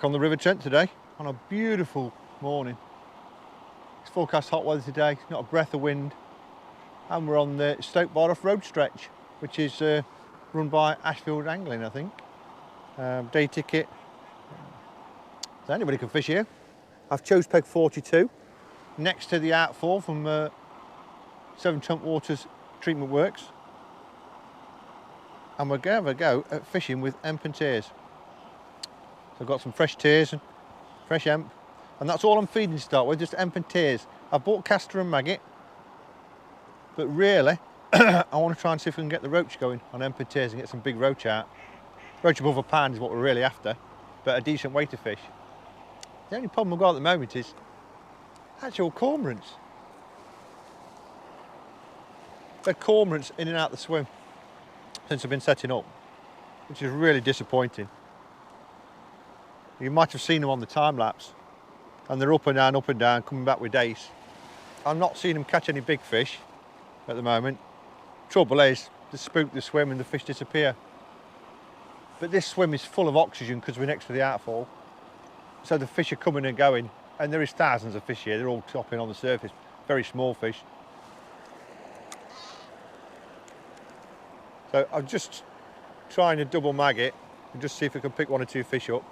Back on the River Trent today on a beautiful morning. It's forecast hot weather today, not a breath of wind, and we're on the Stoke road stretch, which is run by Ashfield Angling, I think. Day ticket, so anybody can fish here. I've chose peg 42 next to the outfall from Severn Trent Waters Treatment Works, and we're going to have a go at fishing with emp and tears. So I've got some fresh tears and fresh emp, and that's all I'm feeding to start with, just emp and tears. I've bought castor and maggot, but really I want to try and see if we can get the roach going on emp and tears and get some big roach out. Roach above a pound is what we're really after, but a decent weight of fish. The only problem I've got at the moment is actual cormorants. They're cormorants in and out the swim since I've been setting up, which is really disappointing. You might have seen them on the time lapse, and they're up and down, coming back with dace. I'm not seeing them catch any big fish at the moment. Trouble is, they spook the swim and the fish disappear. But this swim is full of oxygen because we're next to the outfall, so the fish are coming and going, and there is thousands of fish here. They're all topping on the surface, very small fish. So I'm just trying to double maggot and just see if we can pick one or two fish up,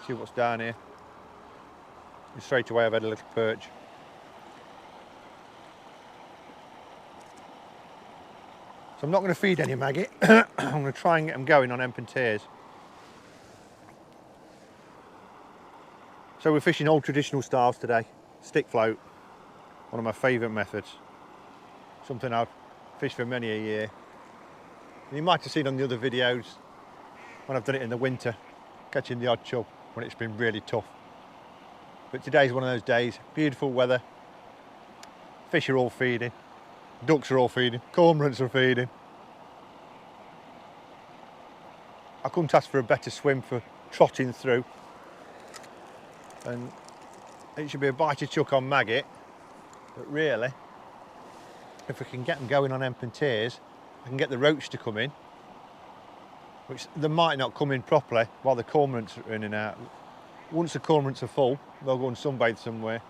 see what's down here. And straight away I've had a little perch. So I'm not going to feed any maggot. I'm going to try and get them going on emp and tears. So we're fishing old traditional styles today. Stick float, one of my favourite methods. Something I've fished for many a year. And you might have seen on the other videos when I've done it in the winter, catching the odd chub when it's been really tough. But today's one of those days, beautiful weather. Fish are all feeding. Ducks are all feeding, cormorants are feeding. I couldn't ask for a better swim for trotting through. And it should be a bitey chuck on maggot, but really, if we can get them going on emp and tears, I can get the roach to come in, which they might not come in properly while the cormorants are in and out. Once the cormorants are full, they'll go and sunbathe somewhere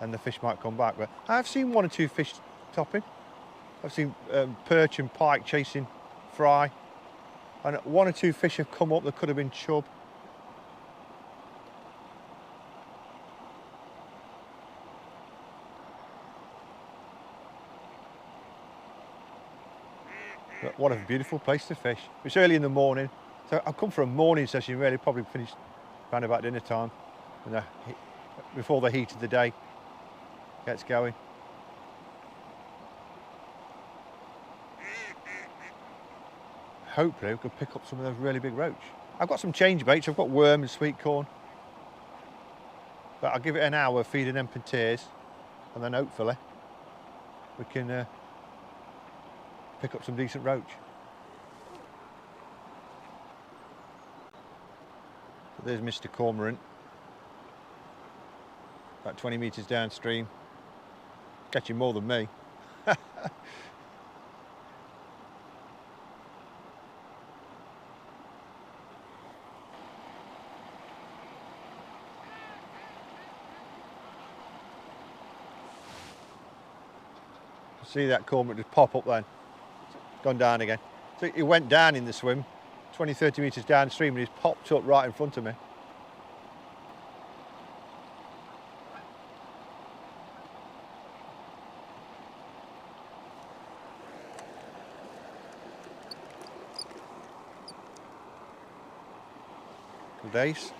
and the fish might come back. But I've seen one or two fish topping. I've seen perch and pike chasing fry, and one or two fish have come up that could have been chub. But what a beautiful place to fish. It's early in the morning, so I've come for a morning session really, probably finished around about dinner time, and before the heat of the day gets going. Hopefully we could pick up some of those really big roach. I've got some change baits. I've got worm and sweet corn, but I'll give it an hour feeding emp and tears, and then hopefully we can pick up some decent roach. So there's Mr. Cormorant, about 20 metres downstream, catching more than me. See that cormorant just pop up then. Gone down again. So he went down in the swim, 20-30 metres downstream, and he's popped up right in front of me. Good ace.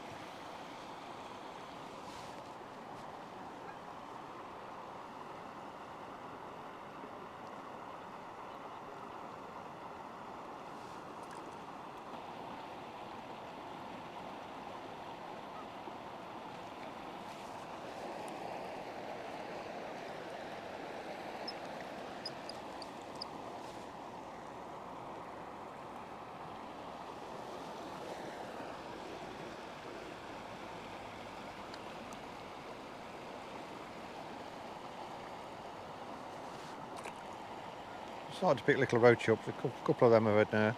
It's hard to pick little roach up. A couple of them I've had now.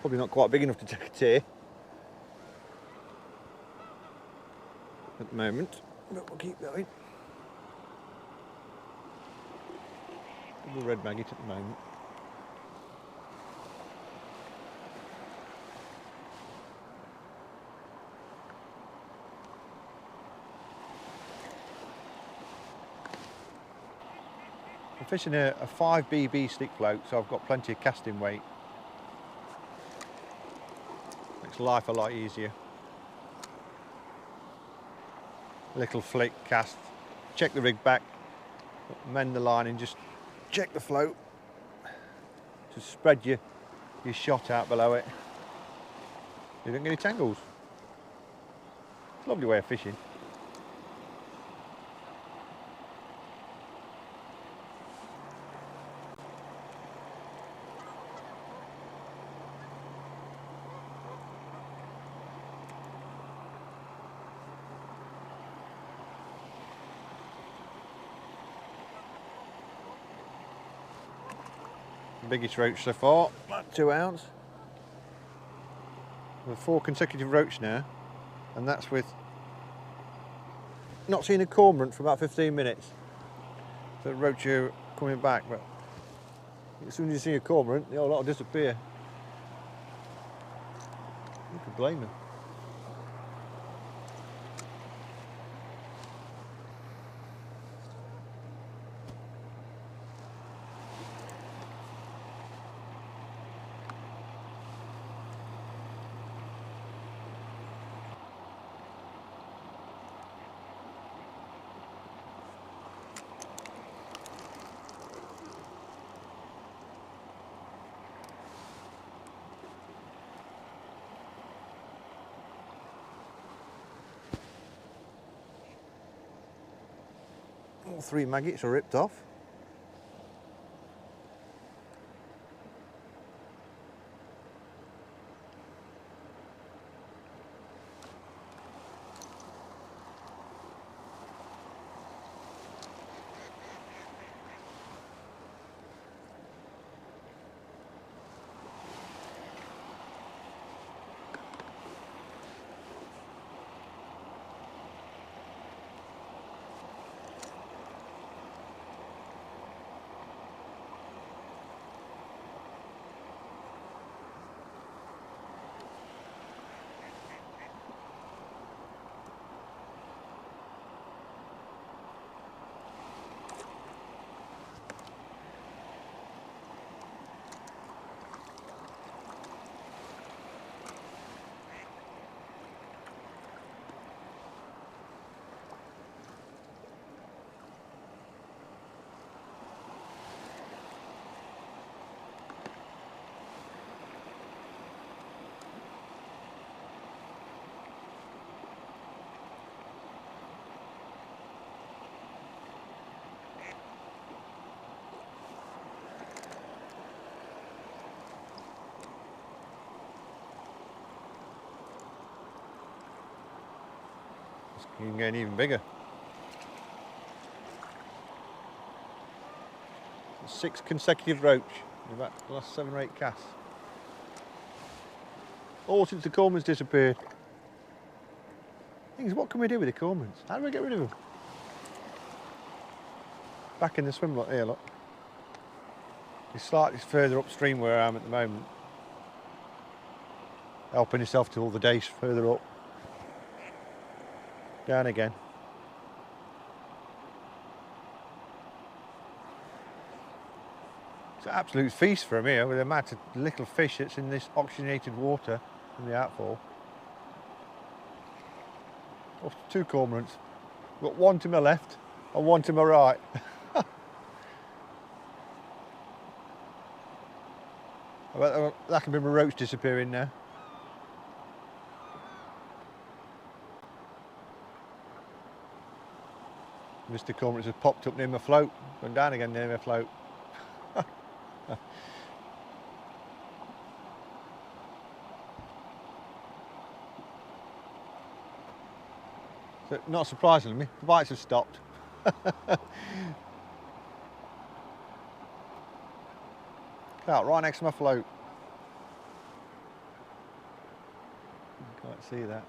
Probably not quite big enough to take a tear. at the moment, but we'll keep going. Double red maggot at the moment. I'm fishing a 5 BB stick float, so I've got plenty of casting weight. Makes life a lot easier. Little flick, cast, check the rig back, mend the line and just check the float. Just spread your shot out below it. You don't get any tangles. It's a lovely way of fishing. Biggest roach so far, about 2 ounce. With 4 consecutive roach now, and that's with not seeing a cormorant for about 15 minutes. So roach are coming back, but as soon as you see a cormorant, the whole lot will disappear. You could blame them. All 3 maggots are ripped off. You can get even bigger. 6 consecutive roach in about the last 7 or 8 casts. All since the cormorants disappeared. Things, what can we do with the cormorants? How do we get rid of them? Back in the swim lot here, look. He's slightly further upstream where I am at the moment. Helping himself to all the dace further up. Down again. It's an absolute feast for him here with the amount of little fish that's in this oxygenated water in the outfall. Oh, 2 cormorants. Got 1 to my left and 1 to my right. That can be my roach disappearing now. Mr. Cormorants has popped up near my float, gone down again near my float. So, not surprisingly, the bites have stopped. Out right next to my float. You can't see that.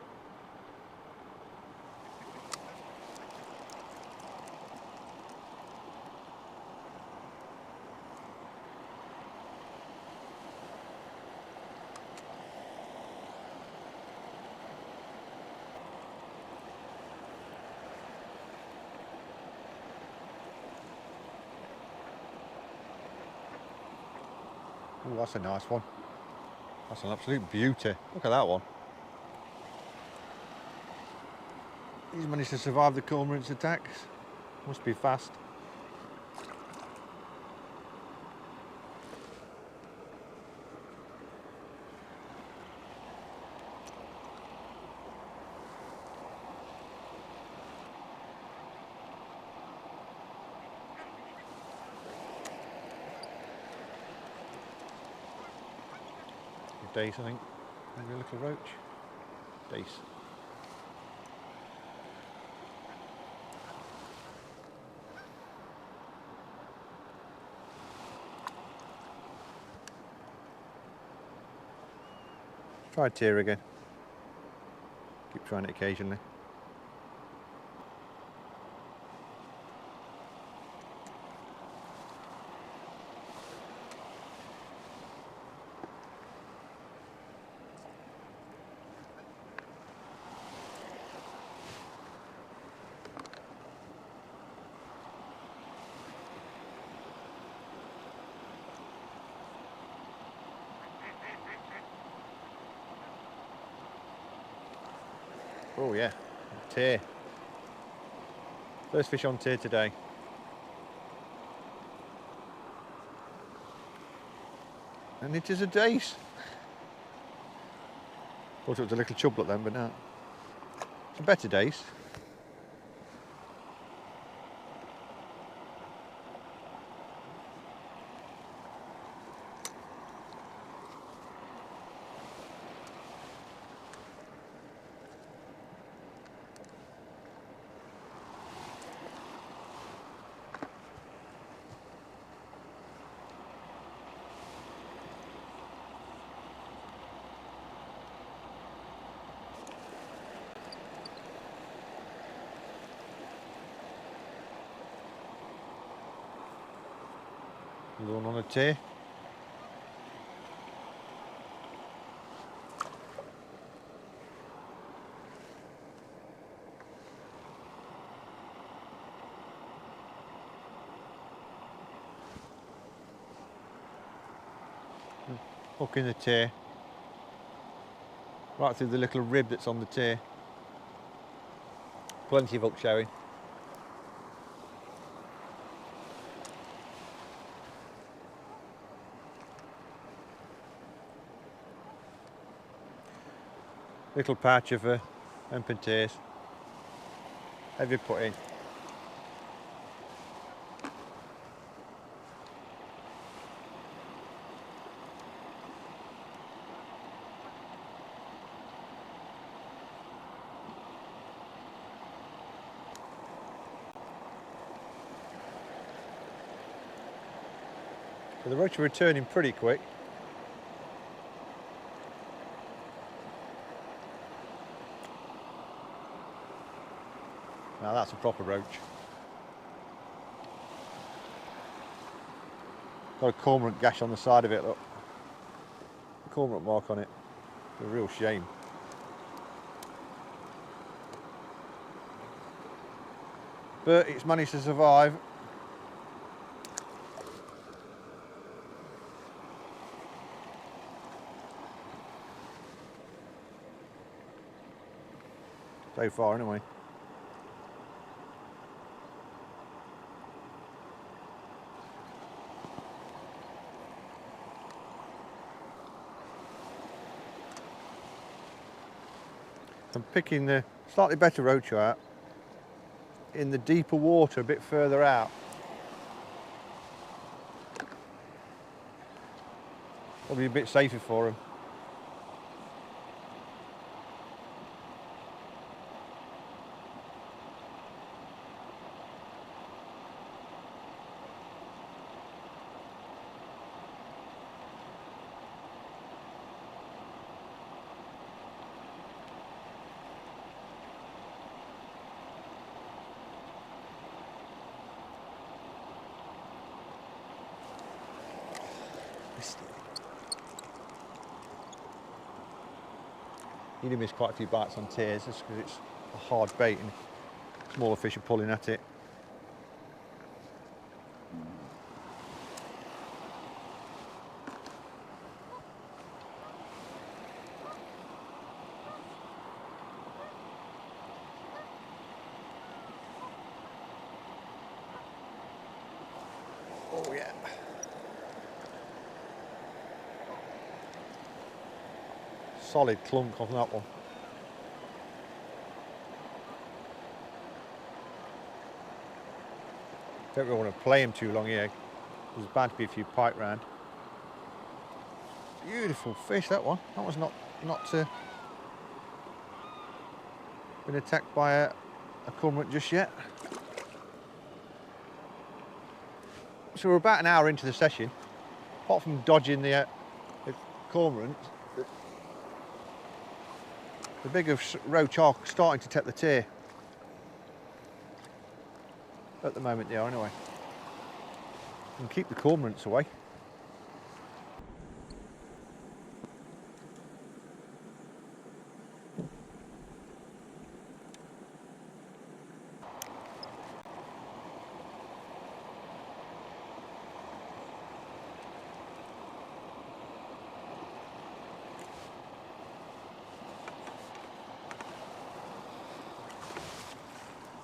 Oh, that's a nice one. That's an absolute beauty. Look at that one. He's managed to survive the Cormorants' attacks. Must be fast. Dace, I think. Maybe a little roach. Dace. Try tear again. Keep trying it occasionally. Oh yeah, tear. First fish on tear today. And it is a dace. Thought it was a little chublet then, but no. It's a better dace. Another one on a tear. Hook in the tear. Right through the little rib that's on the tear. Plenty of hook showing. Little patch of hempen tears. Heavy put in. So the roach are returning pretty quick. Now that's a proper roach. Got a cormorant gash on the side of it, look. A cormorant mark on it. It's a real shame. But it's managed to survive. So far anyway. I'm picking the slightly better roach out in the deeper water a bit further out. Probably a bit safer for them. You do miss quite a few bites on tears just because it's a hard bait and smaller fish are pulling at it. solid clunk on that one. Don't really want to play him too long here. There's bound to be a few pike round. Beautiful fish, that one. That was not been attacked by a cormorant just yet. So we're about an hour into the session. Apart from dodging the cormorant, the bigger roach are starting to take the tear. At the moment they are anyway. And keep the cormorants away.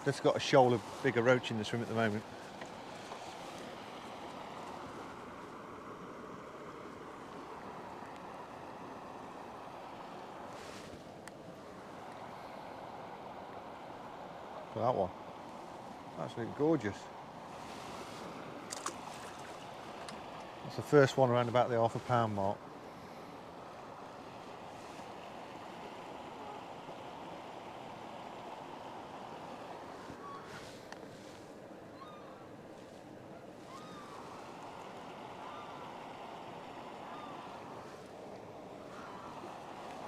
That's got a shoal of bigger roach in the swim at the moment. So that one, absolutely gorgeous. That's the first one around about the £half a pound mark.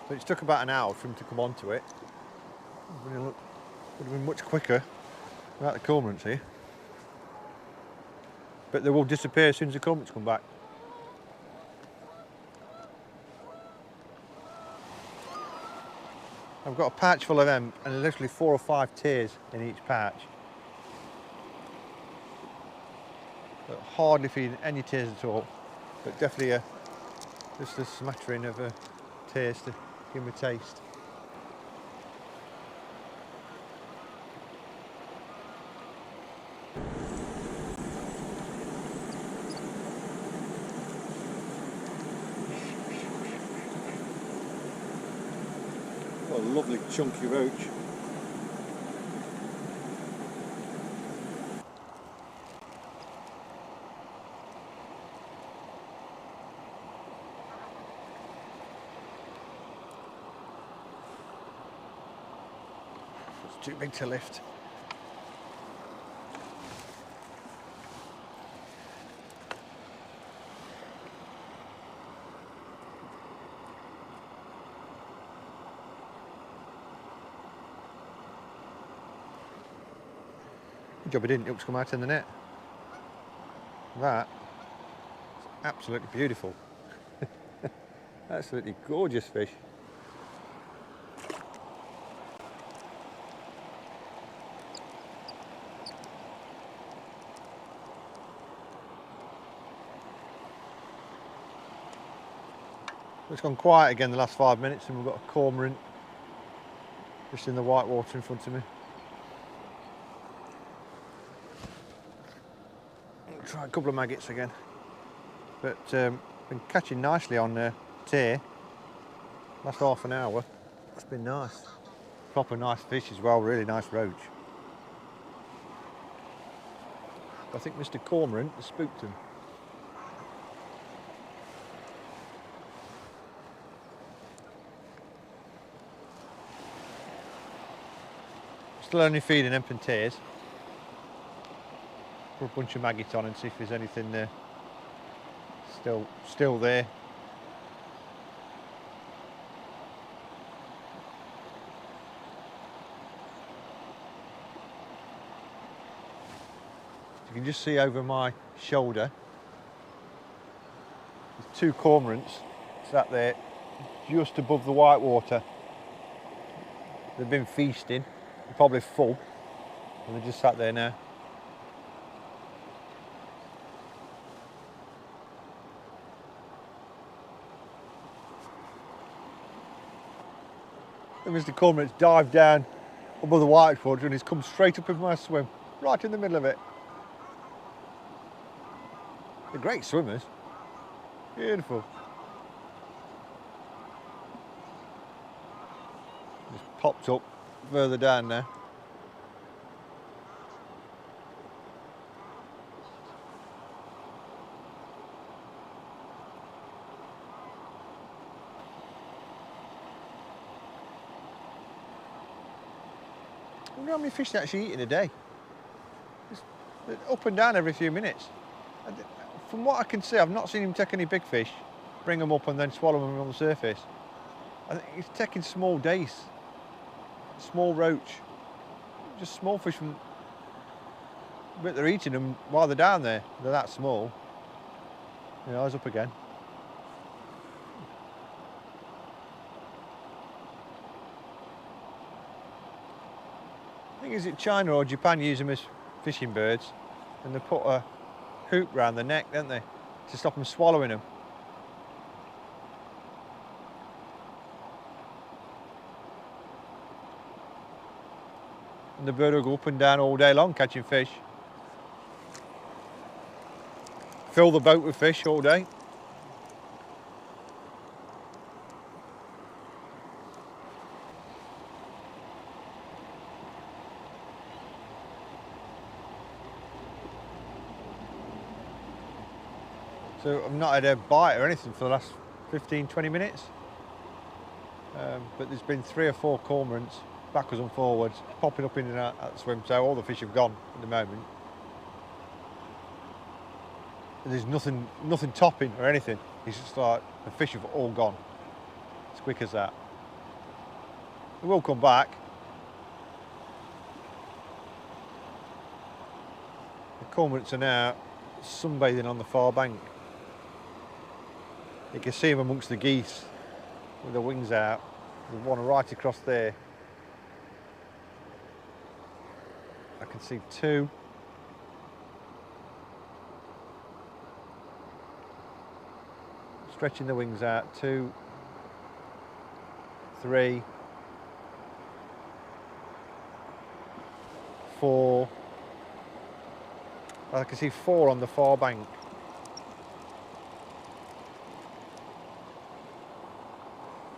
So it took about an hour for him to come onto it. Would have been much quicker without the cormorants here. But they will disappear as soon as the cormorants come back. I've got a pouch full of them and literally 4 or 5 tears in each pouch. But hardly feeding any tears at all, but definitely just a smattering of tears to give them a taste. What a lovely chunky roach. It's too big to lift. Good job it didn't hook to come out in the net. That is absolutely beautiful. Absolutely gorgeous fish. It's gone quiet again the last 5 minutes and we've got a cormorant just in the white water in front of me. Try a couple of maggots again, but been catching nicely on tear. Last half an hour, it's been nice. Proper nice fish as well, really nice roach. I think Mr. Cormorant has spooked him. Still only feeding emp and tears. Put a bunch of maggots on and see if there's anything still there. You can just see over my shoulder there's 2 cormorants sat there just above the white water. They've been feasting, they're probably full, and they're just sat there now. And Mr. Cormorant's dived down above the white water and he's come straight up with my swim, right in the middle of it. They're great swimmers. Beautiful. popped up further down there. I wonder how many fish they actually eat in a day. It's up and down every few minutes. From what I can see, I've not seen him take any big fish, bring them up and then swallow them on the surface. I think he's taking small dace, small roach, just small fish from, but they're eating them while they're down there. They're that small. You know, eyes up again. I think is it China or Japan use them as fishing birds, and they put a hoop round the neck, don't they, to stop them swallowing them. And the bird will go up and down all day long catching fish. Fill the boat with fish all day. So I've not had a bite or anything for the last 15-20 minutes. But there's been 3 or 4 cormorants backwards and forwards, popping up in and out at the swim, so all the fish have gone at the moment. And there's nothing topping or anything. It's just like the fish have all gone. As quick as that. They will come back. The cormorants are now sunbathing on the far bank. You can see them amongst the geese with their wings out. There's one right across there. I can see 2. Stretching the wings out. 2, 3, 4. I can see 4 on the far bank.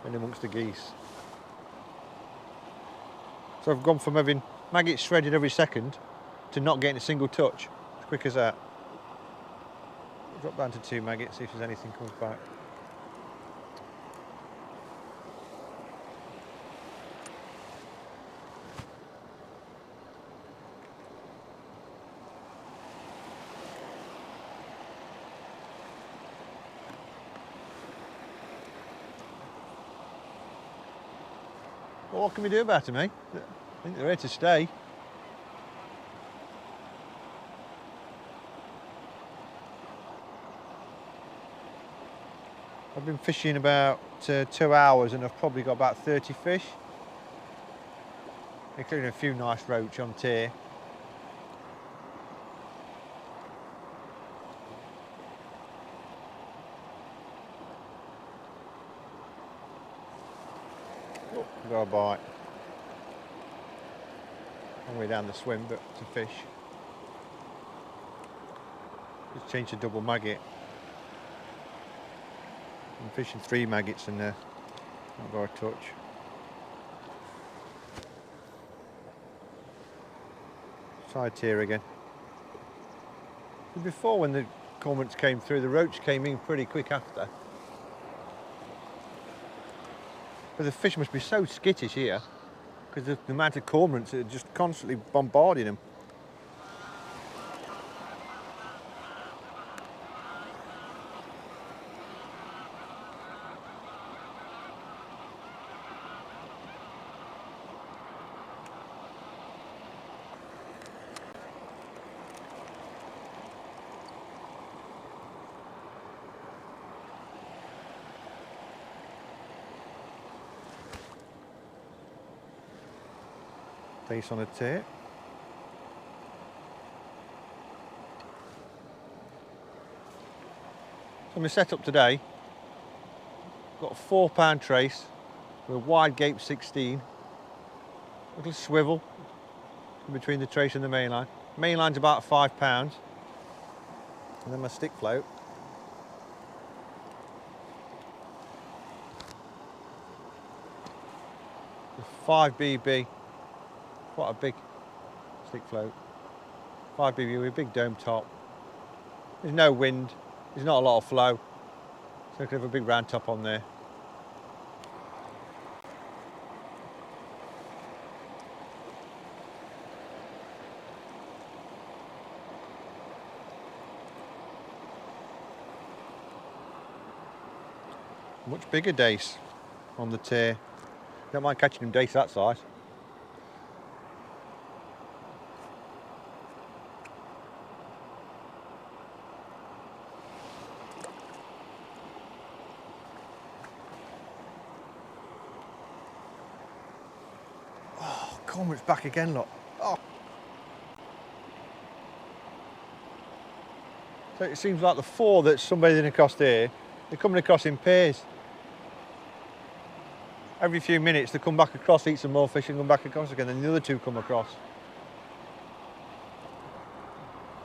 And amongst the geese. So I've gone from having maggots shredded every second to not getting a single touch, as quick as that. Drop down to 2 maggots, see if there's anything comes back. Well, what can we do about them, eh? I think they're here to stay. I've been fishing about 2 hours and I've probably got about 30 fish, including a few nice roach on tier. Oh, got a bite. Long way down the swim, but it's a fish. Just changed to double maggot. I'm fishing 3 maggots and not got a touch. Side tier again. Before, when the cormorants came through, the roach came in pretty quick after. But the fish must be so skittish here because of the amount of cormorants that are just constantly bombarding them. Face on a tier. So my setup today, got a 4-pound trace with a wide gape 16, little swivel in between the trace and the main line. Main line's about 5 pounds, and then my stick float. 5BB, quite a big stick float. 5BB with a big dome top. There's no wind, there's not a lot of flow, so I could have a big round top on there. Much bigger dace on the tier. Don't mind catching them dace that size. Oh, Cormorants back again, look. Oh. So it seems like the 4 that's sunbathing across here, they're coming across in pairs. Every few minutes they come back across, eat some more fish and come back across again, and the other 2 come across.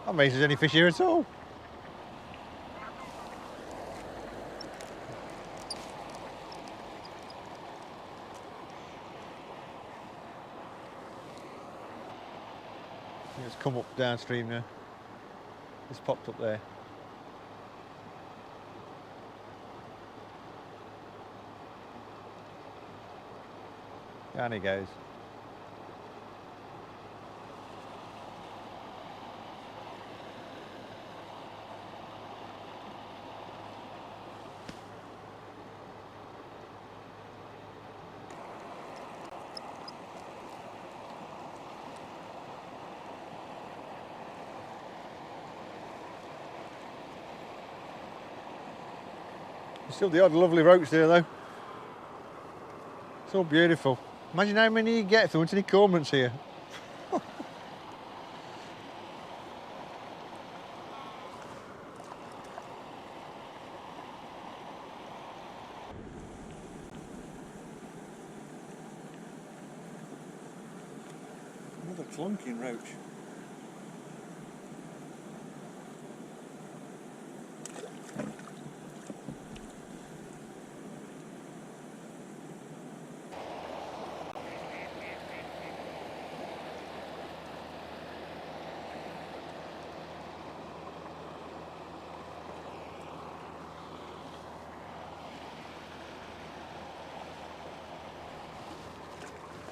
That means there's any fish here at all. It's come up downstream now. It's popped up there. Down he goes. There's still the odd lovely roach there though. It's all beautiful. Imagine how many you get if there weren't any cormorants here. Another clunking roach.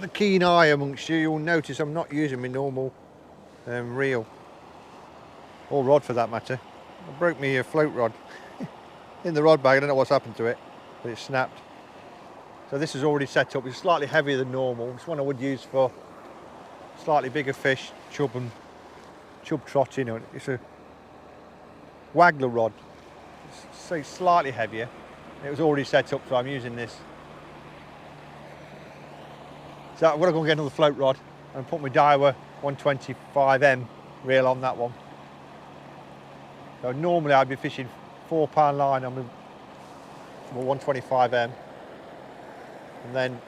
A keen eye amongst you, you'll notice I'm not using my normal reel, or rod for that matter. I broke my float rod in the rod bag. I don't know what's happened to it, but it snapped. So this is already set up. It's slightly heavier than normal. It's one I would use for slightly bigger fish, chub trotting. It's a waggler rod, so it's slightly heavier. It was already set up, so I'm using this. So I'm going to go and get another float rod and put my Daiwa 125M reel on that one. So normally I'd be fishing 4-pound line on my 125M, and then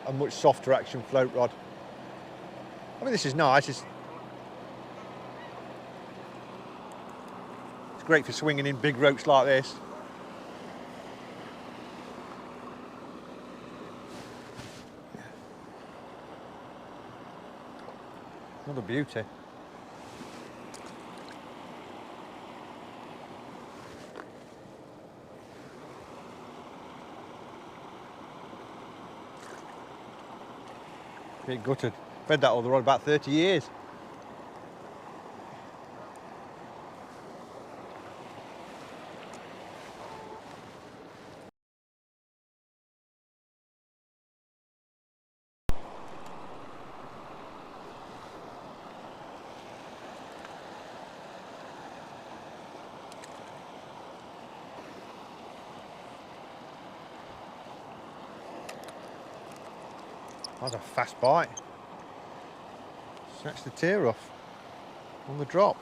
a much softer action float rod. I mean, this is nice. It's great for swinging in big roach like this. Another beauty. Get gutted. Fed that other rod about 30 years. That's a fast bite. Snatched the tear off on the drop.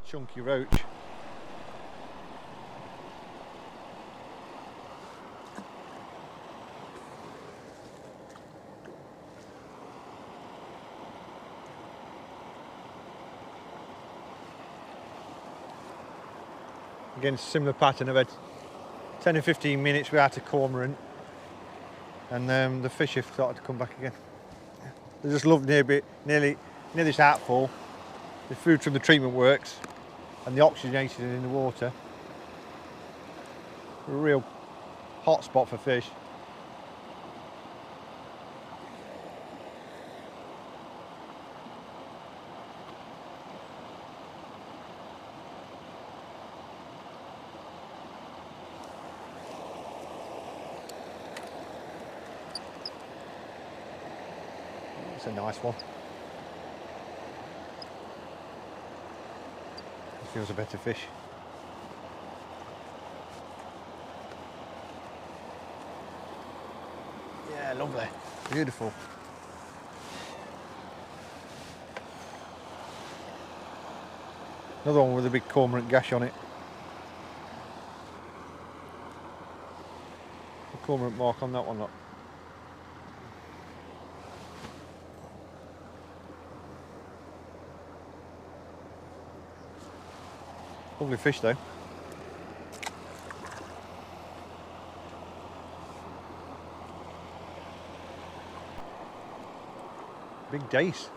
Chunky roach. Again, similar pattern. I've had 10 or 15 minutes without a cormorant, and the fish have started to come back again. They just love near this outfall. The food from the treatment works and the oxygenation in the water. A real hot spot for fish. It's a nice one. Feels a better fish. Yeah, lovely. Beautiful. Another one with a big cormorant gash on it. A cormorant mark on that one, look. Lovely fish though. Big dace.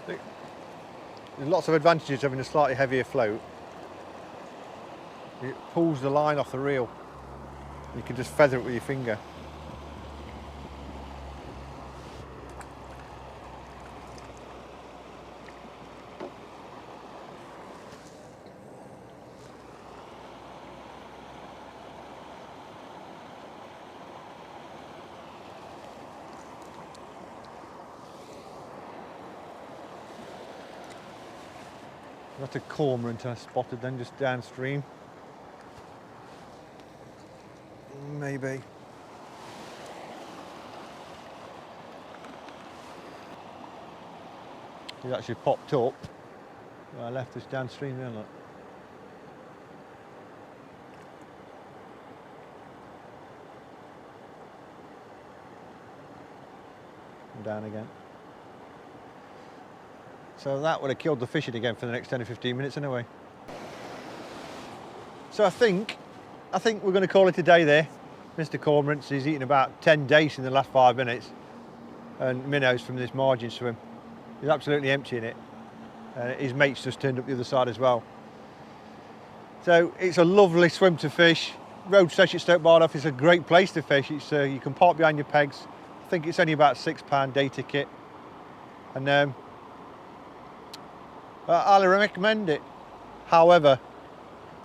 There's lots of advantages having a slightly heavier float. It pulls the line off the reel. You can just feather it with your finger. That's a cormorant I spotted then just downstream. Maybe. He's actually popped up. I left this downstream there, look. And down again. So that would have killed the fishing again for the next 10 or 15 minutes anyway. So I think we're going to call it a day there. Mr. Cormorants, he's eaten about 10 dace in the last 5 minutes, and minnows from this margin swim. He's absolutely emptying it. His mate's just turned up the other side as well. So it's a lovely swim to fish. Roach Session at Stoke Bardoff is a great place to fish. It's you can park behind your pegs. I think it's only about £6 day ticket, and I'll recommend it. However,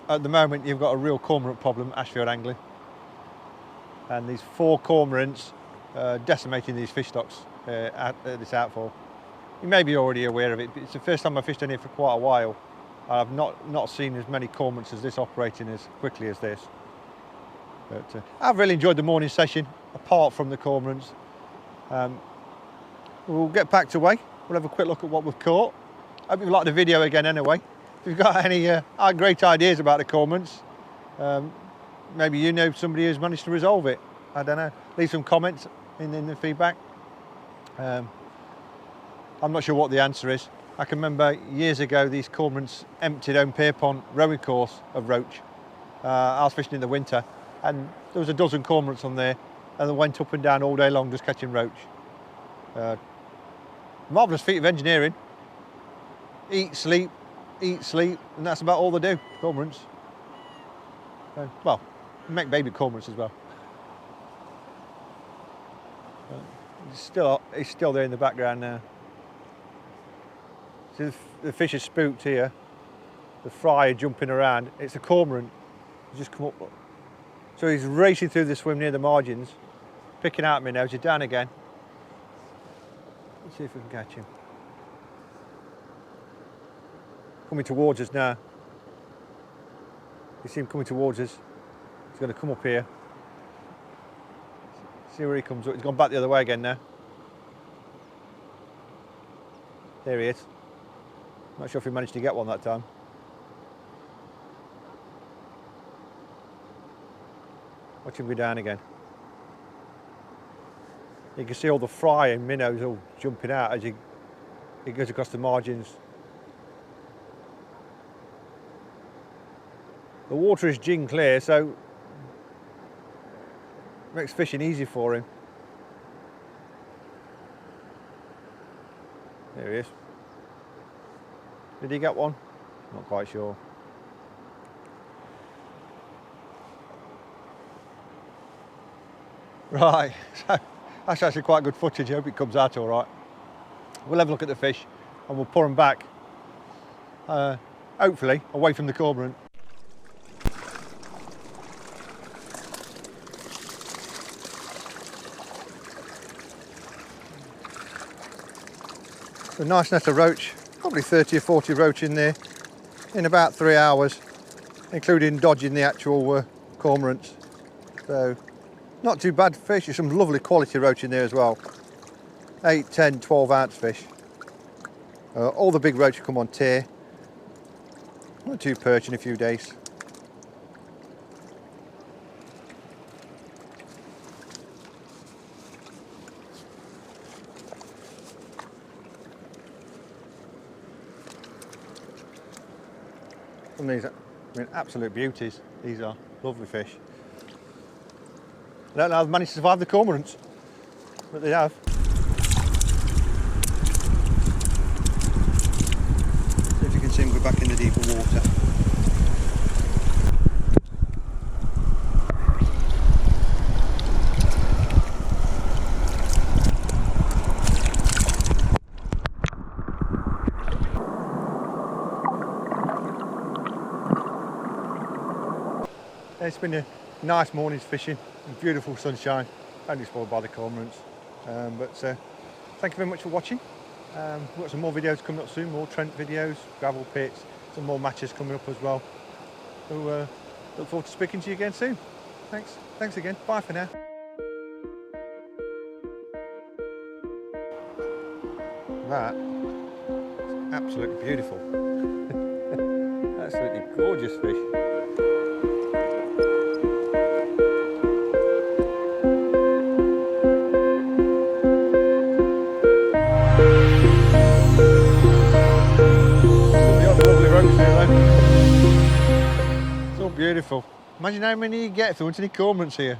at the moment you've got a real cormorant problem at Ashfield Angling, and these 4 cormorants decimating these fish stocks at this outfall. You may be already aware of it, but it's the first time I've fished in here for quite a while. I've not seen as many cormorants as this operating as quickly as this. But I've really enjoyed the morning session, apart from the cormorants. We'll get packed away. We'll have a quick look at what we've caught. I hope you've liked the video again anyway. If you've got any great ideas about the cormorants, maybe you know somebody who's managed to resolve it. I don't know. Leave some comments in the feedback. I'm not sure what the answer is. I can remember years ago these cormorants emptied on Pierpont rowing course of Roach. I was fishing in the winter and there was a dozen cormorants on there, and they went up and down all day long just catching roach. Marvellous feat of engineering. Eat, sleep, and that's about all they do, cormorants. Well, make baby cormorants as well. He's still there in the background now. See, the fish is spooked here. The fry are jumping around. It's a cormorant. He's just come up. So he's racing through the swim near the margins, picking out minnows. He's down again. Let's see if we can catch him. Coming towards us now. You see him coming towards us. He's going to come up here. See where he comes up. He's gone back the other way again now. There he is. Not sure if he managed to get one that time. Watch him go down again. You can see all the fry and minnows all jumping out as he goes across the margins. The water is gin clear, so it makes fishing easy for him. There he is. Did he get one? Not quite sure. Right, so that's actually quite good footage. I hope it comes out all right. We'll have a look at the fish and we'll pour them back, hopefully away from the cormorant. A nice net of roach, probably 30 or 40 roach in there in about 3 hours, including dodging the actual cormorants. So not too bad fish. There's some lovely quality roach in there as well. 8, 10, 12 ounce fish. All the big roach come on tier. 1 or 2 perch in a few days. And these are, I mean, absolute beauties. These are lovely fish. I don't know how they've managed to survive the cormorants, but they have. See if you can see them go back in the deeper water. It's been a nice morning's fishing, beautiful sunshine, only spoiled by the cormorants. Thank you very much for watching. We've got some more videos coming up soon, more Trent videos, gravel pits, some more matches coming up as well. So look forward to speaking to you again soon. Thanks again, bye for now. That is absolutely beautiful. Absolutely gorgeous fish. It's all beautiful. Imagine how many you get if there weren't any cormorants here.